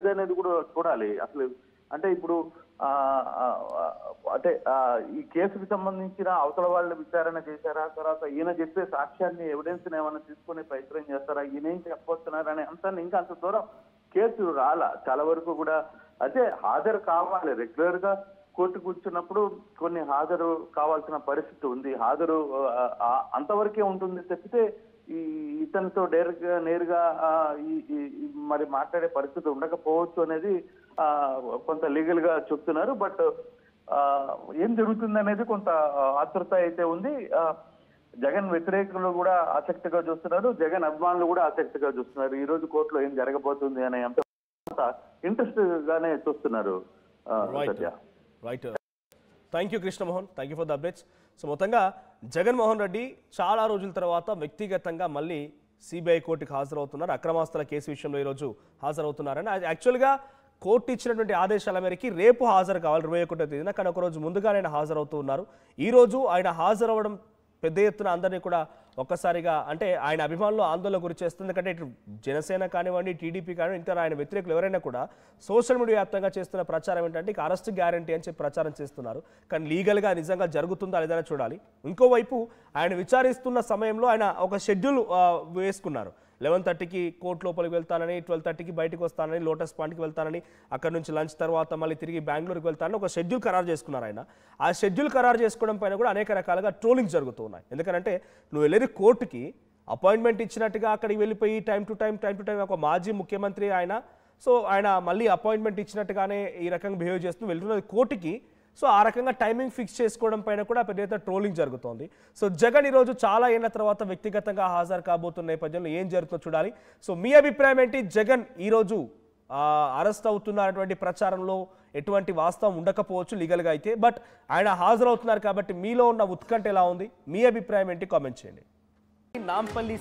అవుద్ది అనేది కూడా చూడాలి అసలు. అంటే ఇప్పుడు అంటే ఈ కేసుకు సంబంధించిన అవతల వాళ్ళు విచారణ చేశారా, తర్వాత ఈయన చెప్పే సాక్ష్యాన్ని ఎవిడెన్స్ ఏమైనా తీసుకునే ప్రయత్నం చేస్తారా, ఈయన ఏం చెప్పొస్తున్నారు అనే అంశాన్ని ఇంకా అంత దూరం కేసు రాలా చాలా వరకు కూడా. అయితే హాజరు కావాలి, రెగ్యులర్ గా కోర్టు కూర్చున్నప్పుడు కొన్ని హాజరు కావాల్సిన పరిస్థితి ఉంది. హాజరు అంతవరకే ఉంటుంది తప్పితే ఈ ఇతనితో నేరుగా మరి మాట్లాడే పరిస్థితి ఉండకపోవచ్చు అనేది కొంత లీగల్ గా చెప్తున్నారు. బట్ ఏం జరుగుతుంది అనేది కొంత ఆతృత అయితే ఉంది. జగన్ వ్యతిరేకులు కూడా ఆసక్తిగా చూస్తున్నారు, జగన్ అభిమానులు కూడా ఆసక్తిగా చూస్తున్నారు. ఈ రోజు కోర్టులో ఏం జరగబోతుంది అనే అంత ఇంట్రెస్ట్ గానే చూస్తున్నారు. Right, thank you Krishnamohan, thank you for the updates. So మొత్తంగా జగన్మోహన్ రెడ్డి చాలా రోజుల తర్వాత వ్యక్తిగతంగా మళ్ళీ సిబిఐ కోర్టుకు హాజరవుతున్నారు. అక్రమాస్తుల కేసు విషయంలో ఈరోజు హాజరవుతున్నారని యాక్చువల్గా కోర్టు ఇచ్చినటువంటి ఆదేశాల మేరకు రేపు హాజరు కావాలి 21వ తేదీన, కానీ ఒకరోజు ముందుగా ఆయన హాజరవుతూ ఉన్నారు. ఈరోజు ఆయన హాజరవ్వడం పెద్ద ఎత్తున అందరినీ కూడా ఒక్కసారిగా అంటే ఆయన అభిమానులు ఆందోళన గురి చేస్తుంది. ఎందుకంటే ఇటు జనసేన కానివ్వండి, టీడీపీ కానివ్వండి, ఇంకా ఆయన వ్యతిరేకులు ఎవరైనా కూడా సోషల్ మీడియా వ్యాప్తంగా చేస్తున్న ప్రచారం ఏంటంటే ఇక అరెస్ట్ గ్యారంటీ అని చెప్పి ప్రచారం చేస్తున్నారు. కానీ లీగల్గా నిజంగా జరుగుతుందా లేదని చూడాలి. ఇంకోవైపు ఆయన విచారిస్తున్న సమయంలో ఆయన ఒక షెడ్యూల్ వేసుకున్నారు. 11:30కి కోర్టు లోపలికి వెళ్తానని, 12:30కి బయటకు వస్తానని, లోటస్ పాయింట్కి వెళ్తానని, అక్కడ నుంచి లంచ్ తర్వాత మళ్ళీ తిరిగి బెంగళూరుకి వెళ్తానని ఒక షెడ్యూల్ ఖరారు చేసుకున్నారు ఆయన. ఆ షెడ్యూల్ ఖరారు చేసుకోవడం పైన కూడా అనేక రకాలుగా ట్రోలింగ్ జరుగుతూ ఉన్నాయి. ఎందుకంటే నువ్వు వెళ్ళేది కోర్టుకి అపాయింట్మెంట్ ఇచ్చినట్టుగా అక్కడికి వెళ్ళిపోయి టైం టు టైం ఒక మాజీ ముఖ్యమంత్రి ఆయన, సో ఆయన మళ్ళీ అపాయింట్మెంట్ ఇచ్చినట్టుగానే ఈ రకంగా బిహేవ్ చేస్తూ వెళ్తున్నది కోర్టుకి. సో ఆ రకంగా టైమింగ్ ఫిక్స్ చేసుకోవడం పైన కూడా పెద్ద ఎత్తున ట్రోలింగ్ జరుగుతోంది. సో జగన్ ఈరోజు చాలా ఏళ్ల తర్వాత వ్యక్తిగతంగా హాజరు కాబోతున్న నేపథ్యంలో ఏం జరుగుతుందో చూడాలి. సో మీ అభిప్రాయం ఏంటి? జగన్ ఈరోజు అరెస్ట్ అవుతున్నటువంటి ప్రచారంలో ఎటువంటి వాస్తవం ఉండకపోవచ్చు లీగల్గా అయితే, బట్ ఆయన హాజరవుతున్నారు కాబట్టి మీలో ఉన్న ఉత్కంఠ ఎలా ఉంది? మీ అభిప్రాయం ఏంటి? కామెంట్ చేయండి. నాంపల్లి